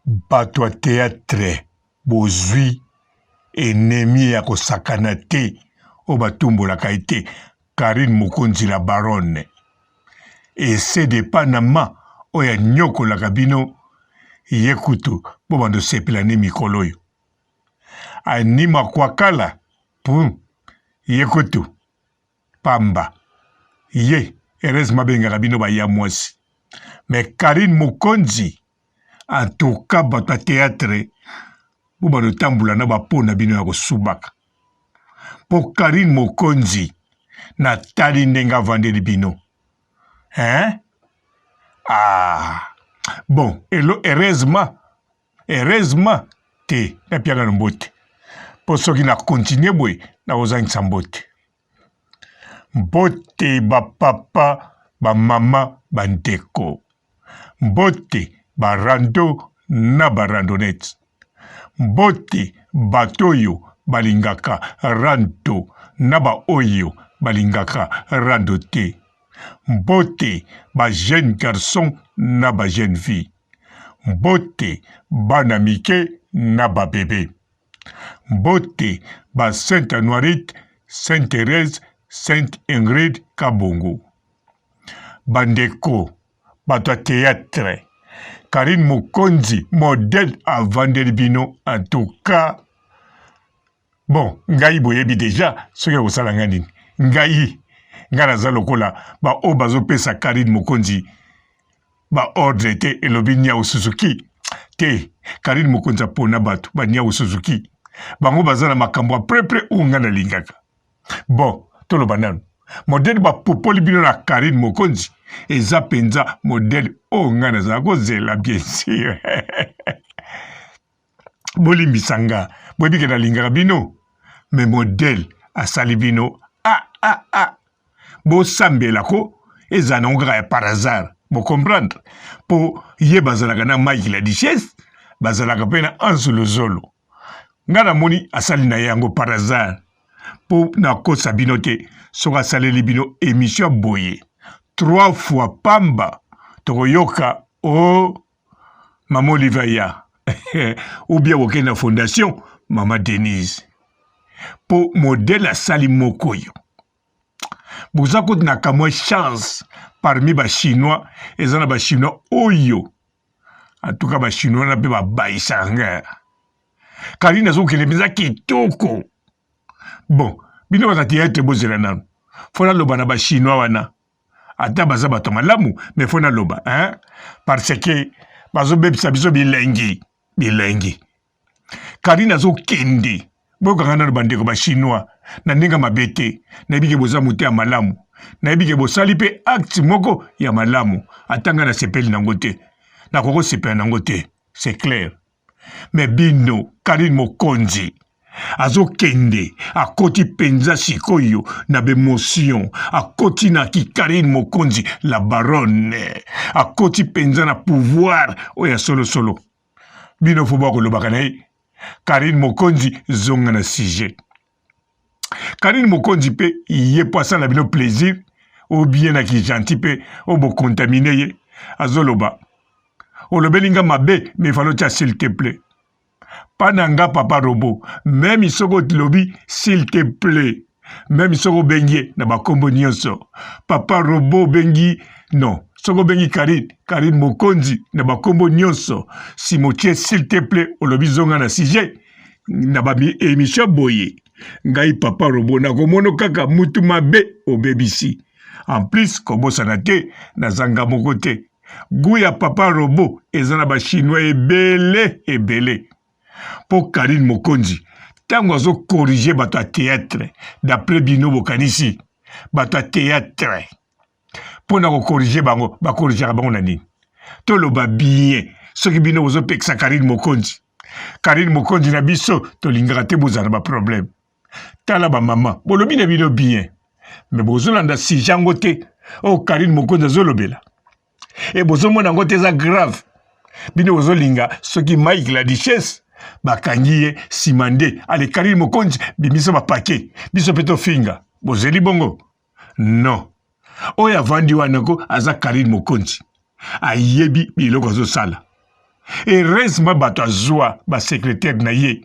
bato ya théâtre bozwi ennemi ya kosakana te o batumbolaka ye te. Karine Mokonzi la baronne ese de panama oyo anyokolaka bino ye kutu mpo bando sepela ne mikolo oyo anima kwakala pum ye kutu pamba ye heureusement bengaka bino baya mwasi. Mais Karine Mokonzi en tout cas bato ya théâtre mpo bando tambola na bapo na bino ya kosubaka mpo Karine Mokonzi na tali ndenge avandeli bino hein? Bon heureusement te napiaka na mbote mpo soki na continue boye nakozangisa mbote bapapa bamama bandeko mbote barando na barandonete mbote bato oyo balingaka rando na baoyo balingaka rando te mbote ba jeune garçon na ba jeune fille mbote bana mike na ba bébé mbote ba Sainte Anoirite, Sainte Thérèse, Sainte Ingrid Kabongo bandeko bato ya théâtre Karine Mokonzi modèle avandeli bino en tout cas. Bon ngai boyebi déjà soki akosala nga nini ngai naza lokola ba o bazopesa Karine Mokonzi ba ordre te elobi Niao Suzuki te. Karine Mokonzi apona bato ba Niao Suzuki bango baza na makambo apres oyo nga nalingaka. Bon toloba nanu modele bapopoli bino na Karine Mokonzi eza penza modele oyo nga nazala kozela bien sûr. Bolimbisa nga boyebi ke nalingaka bino me modele asali bino bosambelako eza nango kaka ya par hasard bocomprendre mpo ye bazalaka na Mike la Duchesse bazalaka mpe na Anse Lozolo nga namoni asali na ye yango par hasard mpo nakosa bino te soki asaleli bino émission boye 3 fois pamba tokoyoka mama Oliva ya ou bien okende na fondation mama Denise mpo modele asali moko oyo boza kuti na kamwa chance parmi bachinois eza na bachinois oyo en tout cas bachinois na mpe babayisaka nga Karine azokende mpenza kitoko. Bon bino bato théâtre bozela nanu fo naloba na bachinois wana ata baza bato malamu mais fo naloba parce que bazobebisa biso bilengi Karine azokende bokanga nano bandeko bachinois na ndenge mabe te nayebi ke boza mote ya malamu nayebi ke bosali mpe acte moko ya malamu atanga na sepeli nango te nakokosepela nango te c'est clair. Mais bino Karine Mokonzi azokende akoti penza sikoyo na bemotion akoti na ki Karine Mokonzi la baronne akoti penza na pouvoir oya solo bino fo bakolobaka na ye Karine Mokonzi zonga na sujet. Karine Mokonzi pe ye po asala bino plaisir ou bien na ki gentil pe o bo contaminer ye azoloba olobelinga mabe mais falo tia s'il te plaît pananga papa robot même isoko lobi s'il te plaît même isoko bengi na bakombo nyonso papa robot bengi non soko bengi Karine Mokonzi na bakombo nyonso si motie s'il te plaît olobi zonga na sujet na ba émission boye ngai papa robot na komono kaka mutu mabe obebisi en plus kobosana te na zanga moko te goût ya papa robot eza na bachinois ebele po Karine Mokonzi tango azokorige bato ya théâtre d'après bino bokanisi bato ya théâtre mpo na kokorige bango bakorigaka bango na nini toloba bien soki bino bozopekisa Karine Mokonzi na biso tolingaka te bozala na baproblème tala bamama bolobi na bino bien me bozolanda sijango te oyo Karine Mokonzi azolobela e bozomona yango te eza grave bino bozolinga soki Mike la Duchesse bakangi ye nsima nde ale Karine Mokonzi bimiso bapake biso mpe tofinga bozeli bongo non oyo avandi wana ko aza Karine Mokonzi ayebi biloko azosala heureusement bato azwa secrétaire na ye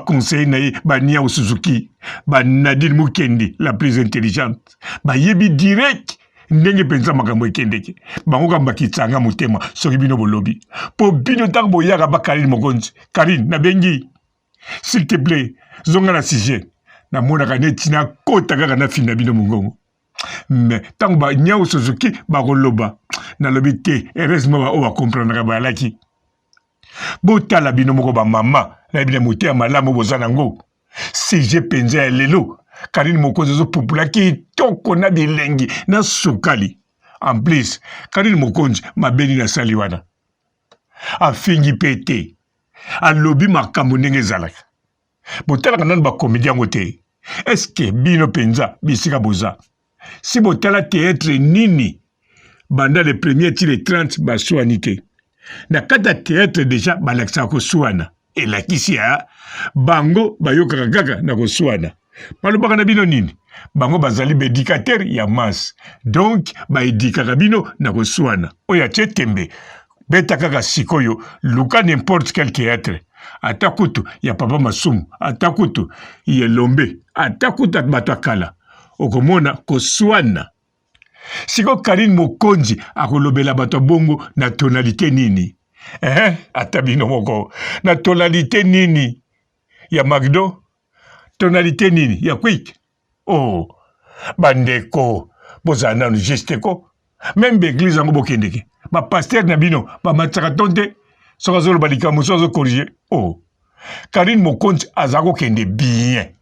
conseiller na ye Niao Suzuki Nadine Mukendi la plus intelligente yebi direct ndenge penza makambo ekendeke bango kamba kitsanga motema soki bino bolobi po bino tango boyaka Karine Mokonzi Karine nabengi s'il te plaît zonga na sujet na monaka neti na kota kaka na fina bino mongongo mais tango Niao Suzuki koloba na lobi te heureusement o comprendre ba laki botala bino moko mama na bino motema malamu bozanango sujet penza ya lelo Karine Mokonzi zo popula kitoko na bilengi na sukali. En plus, Karine Mokonzi mabeni na sali wana. Afingi pete. Alobi makambo ndenge ezalaka. Botala nanu ba comédien ngote. Est-ce que bino penza bisika boza? Si botala théâtre nini banda le premier ti le 30 baswanite. Na kata théâtre déjà balakisa ko swana. Elakisi ya bango bayokaka kaka na ko swana. Malobaka na bino nini bango bazali bédicateur ya masse donc baedikaka bino na koswana oyo atie tembe beta kaka sikoyo luka n'importe quel théâtre ata kutu ya papa masumu ata kutu ya lombe ata kutu bato akala okomona koswana siko Karine Mokonzi akolobela bato bongo na tonalité nini ata bino moko na tonalité nini ya Magdo tonalité nini ya quick oh bandeko bozana no gesteko même l'église ngo bokendeke ba pasteur na bino ba matsaka tonte soka zolo balika muso corriger oh Karine Mokonzi azako kende bien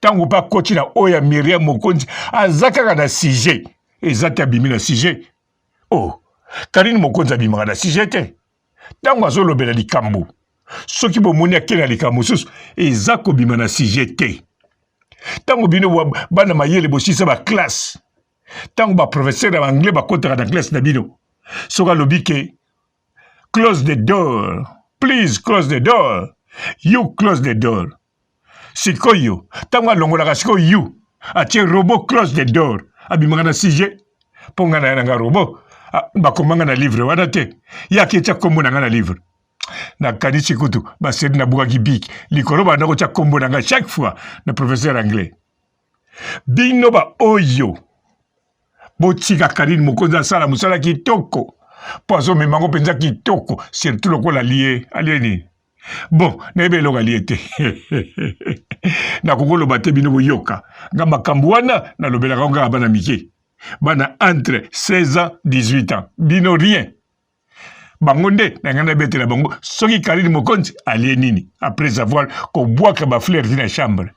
tango pa coach na oya Myriam Mokonzi azaka na sujet ezata bimi na sujet oh Karine Mokonzi abimaka na sujet te tango azolo bela likambo soki bomoni akena likambo mosusu eza kobima na sujet te tango bino bana mayele bosisa ba classe tango ba professeur ya anglais bakotaka na classe na bino soki alobi ke close the door please close the door you close the door sikoyo tango alongolaka sikoyo you atie robot close the door abimaka na sujet mpo nga na yananga robot bakomanga na livre wana te yaki etia kombo na nga na livre na kanisi kutu basedi na bukaki biki likolo banda kotia kombo na nga chaque fois na professeur anglais bino ba oyo botika Karine Mokonzi asala mosala kitoko po azomemango mpenza kitoko surtout lokola alie nini bon nayebi eloko alie te nakokoloba te bino boyoka nga makambo wana nalobelaka ngo kaka bana mike bana entre 16 ans 18 ans bino rien bango nde na ngana betela bango soki Karine Mokonzi alie nini après avoir kobwaka bafleur tina chambre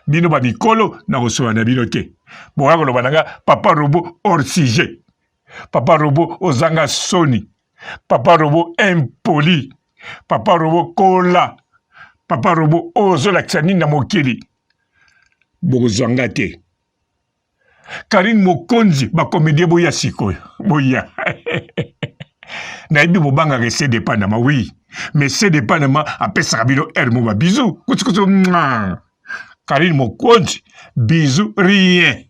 bino babikolo na kosola na bino te boka koloba nanga papa robo hors sujet papa robo ozanga soni papa robo impoli papa robo kola papa robo ozolakisa nini na mokili bokozwanga te Karine Mokonzi bakomédie boya sikoyo boya nayebi bobangaka ese de panama oui mais se de panama apesaka bino mo ba bizu kutsikutu Karine Mokonzi bizu rien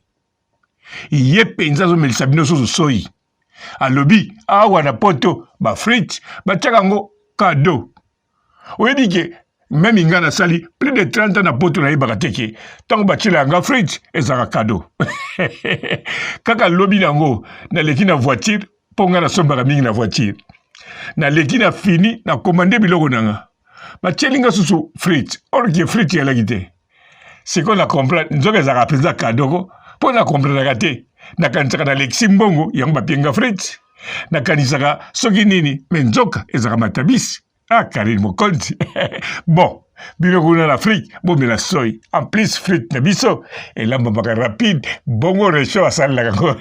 ye penza azomelisa bino susu soyi alobi awa na poto bafrite batiaka yango kado oyebi ke meme nga nasali plus de 30 ans na poto nayebaka te ke ntango batiela yanga frite ezalaka kado kaka lobi nango naleki na voiture mpo nga nasombaka mingi na voiture naleki na fini na komande biloko nanga batielinga susu frite orke frite yalaki te sikoyo na comprendre nzoka ezalaka mpenza kadoko mpo na comprendraka te nakanisaka nalekisi mbongo yango bapienga frite nakanisaka soki nini me nzoka ezalaka matabisi Karine Mokonzi bon bino kuna na Afrique bomela soy en plus frite na biso elambamaka rapide bongo recho asalelaka ngo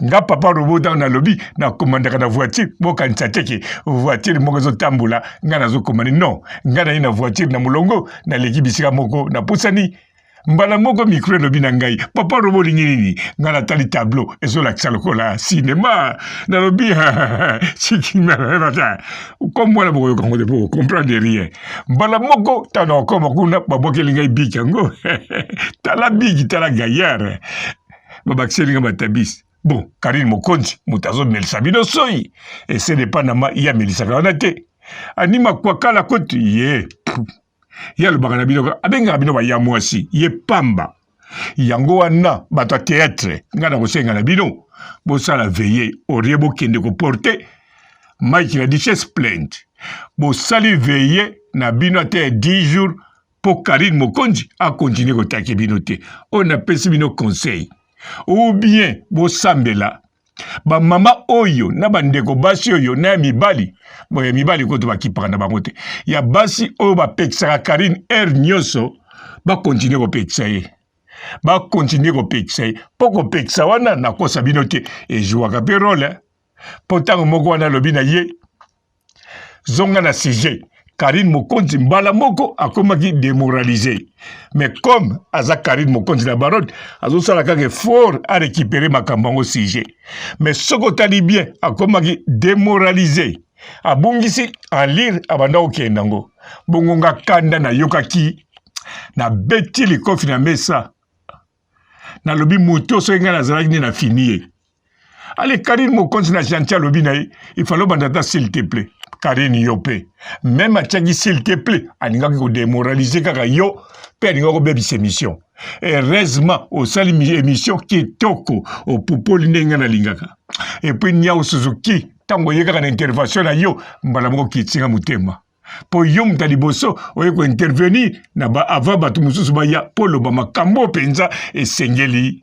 nga papa robo ntango nalobi nakomandaka na voiture bokanisa teke voiture moko ezotambola nga nazokomandi non nga naye na voiture na molongo naleki bisika moko napusani mbala moko micro elobi na ngai papa robo olingi nini nga natali tableau ezolakisa lokola sinema nalobi sikimata komwana bokoyoka ngo te po comprendre rien mbala moko ntango nakokoma kuna babwakeli ngai biki yango tala biki tala gayare babakiseli nga matabisi Bon, Karine Mokonzi, mutazo melisa bino soi. Et ce n'est pas nama iya melisa kanate. Anima kwa kala kote, ye. Ya le bagana bino, abenga bino ba ya mwasi, ye pamba. Yango wana, bata théâtre, ngana kosenga na bino. Bosa la veiller, oriebo kende ko porter. Mike na diches plainte. Bosali veiller, na bino te 10 jours, pour Karine Mokonzi, a continuer ko take bino te. On a pesi bino conseil. Ou bien, bosambela. Ba mama oyo, na bandeko basi oyo, na mibali. Bon, ya mibali koto ba kipaka na bangote. Ya basi oyo ba peksaka Karine nyoso, ba continue ko peksa ye. Ba continue ko peksa ye. Poko peksa wana na kosa bino te. E jouaka pe role. Potango moko wana lobi na ye. Zonga na sujet. Karine Mokonzi mbala moko akomaki démoralisé. Mais comme aza Karine Mokonzi na barode, azo sala kaka fort à récupérer makambango sujet. Mais soko tali bien akomaki démoralisé. Abungisi en lire abanda okendango. Bongonga kanda na yokaki na beti likofi na mesa. Na lobi muto so nga na zalaki na finier. Allez, Karine Mokonzi na chantia lobi na ye, il fallait bandata s'il te plaît. Karine Yopé. Même à Tchagi, s'il te plaît, aninga ko démoraliser kaka yo, pe aninga ko bebi ses missions. Et heureusement, au sali émission qui toko, au poupo linenga na lingaka. Et puis Nia Suzuki, tango yeka na intervention na yo, mbala moko kitsinga mutema. Po yo mtaliboso, oye ko intervenir, na ba avant batu mususu ba ya, polo ba makambo penza, et sengeli.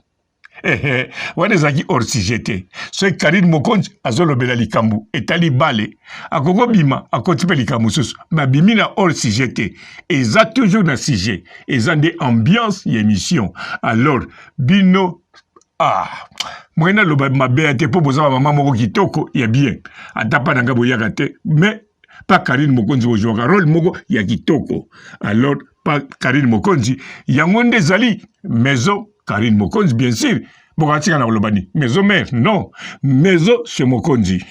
Wane zaki hors sujet. So Karine Mokonzi azolobela likambu etali bale akoko bima akotipe likambu susu ma bimina hors sujet. Eza toujours na sujet. Eza de ambiance y émission. Alors bino mwena loba mabe te po boza mama moko kitoko ya bien. Atapa nanga boyaka te mais pas Karine Mokonzi ojoka rôle moko ya kitoko. Alors pas Karine Mokonzi yangonde zali maison Karine Mokonzi, bien sûr. Bokatika na kolobani. Maison mère, non. Maison chez Mokonzi.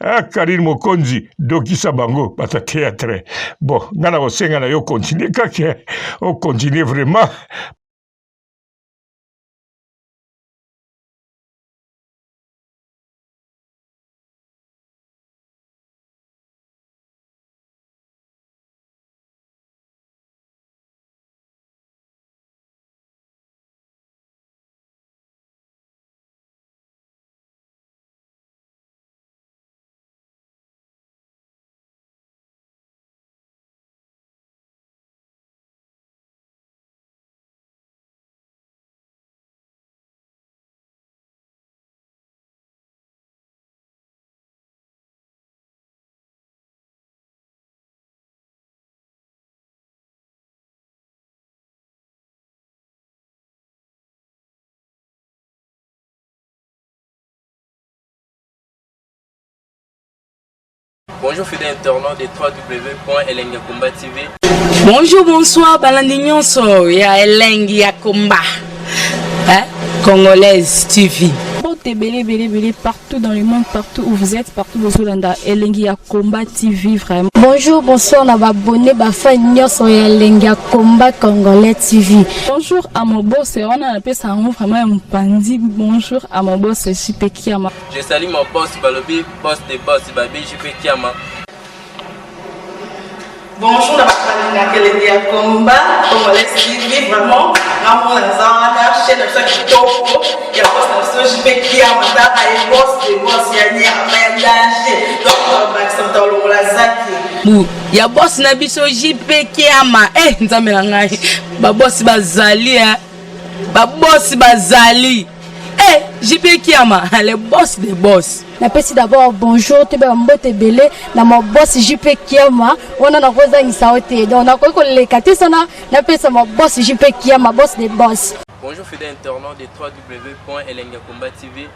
Ah, Karine Mokonzi, Dokisa Bango, bata théâtre. Bon, ngana kosenga na yo continuer kaka. On continue vraiment. Bonjour fidèles internautes de www.elengiakomba TV. Bonjour, bonsoir, balandi nyonso ya Elengi ya Komba. Congolaise TV. Belé partout dans le monde, partout où vous êtes, partout où vous êtes, Elengi ya Komba TV vraiment. Bonjour, bonsoir, on va abonner à nyonso ya Elengi ya Komba Congolais TV. Bonjour à mon boss, on a appelé ça vraiment un pandi. Bonjour à mon boss, JP Kiama. Je salue mon boss Balobi, boss des boss Babi, JP Kiama. Bonjour, à Elengi ya Komba Congolais TV vraiment. Ramon Zana, chaîne de ça qui topo, il y a boss de JP Kiama, et boss des boss, il y a un danger. Donc on va accepter le Lazaki. Ya boss na biso JP Kiama nzambe na ngai ba boss bazali ba boss bazali JP Kiama le boss des boss. Na pesi d'abord bonjour te ba mbote belé na mo boss JP Kiama on a roza ngisaote donc na ko lekate sana na pesa mo boss JP Kiama boss des boss. Bonjour fidèles internautes de www.elengiakomba TV.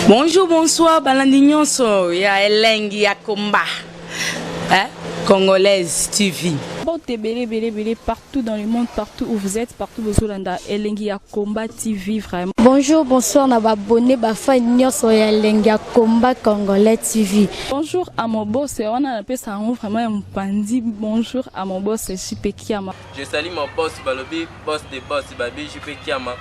Bonjour bonsoir balandi nyonso ya Elengi ya Komba. Congolaise TV. Belé partout dans le monde, partout où vous êtes, partout où vous êtes, Elengi ya Komba TV vraiment. Bonjour, bonsoir, on va abonner à nyonso ya Elengi ya Komba Congolais TV. Bonjour à mon boss, on a appelé ça vraiment un pandi. Bonjour à mon boss, JP Kiama. Je salue mon boss Balobi, boss des boss Babi, JP Kiama.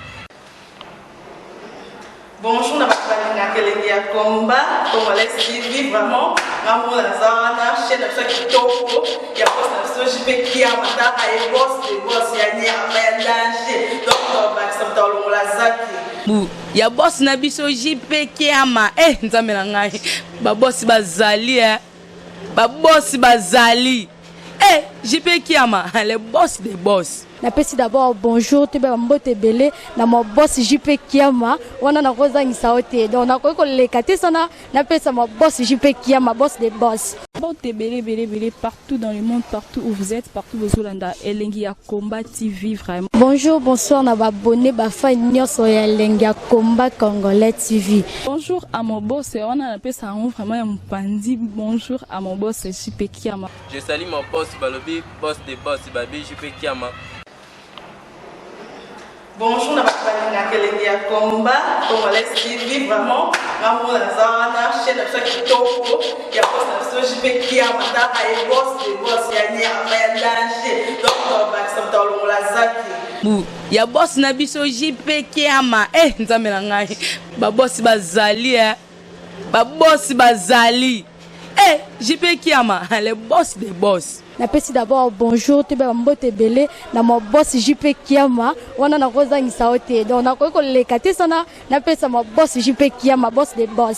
Bonjour, na bakalina kelenge ya combat Congolais TV vraiment ngamu na zana chaîne na chaque toko ya boss na so JP Kiama ta ay boss de boss ya nyama ya danger donc ba samta longola zaki ya boss na biso JP Kiama nzambe na ngai ba boss bazali ba boss bazali JP Kiama le boss des boss. Napesi d'abord bonjour te ba mbote belé na mo boss JP Kiama wana na kozangisa ote donc na ko lekate sana napesa mo boss JP Kiama boss des boss. Mbote belé partout dans le monde, partout où vous êtes, partout où vous êtes, Elengi ya Combat TV vraiment. Bonjour, bonsoir na ba abonné ba fan nyonso ya Elengi ya Combat Congolais TV. Bonjour à mon boss, on a appelé ça vraiment un pandi. Bonjour à mon boss JP Kiama. Je salue mon boss Balobi, boss des boss, Babi JP Kiama. Bonjour, na bakalina kelenge ya combat Congolais TV vraiment ngamu na zana chaîne na chaque toko ya boss na so JP Kiama ta ay boss de boss ya nyama ya danger donc ba samta longola zaki ya boss na biso JP Kiama nzambe na ngai ba boss bazali ba boss bazali JP Kiama le boss des boss. Napesi d'abord bonjour te ba mbote belé na mo boss JP Kiama wana na kozangisa ote donc na ko lekate sana napesa mo boss JP Kiama boss des boss.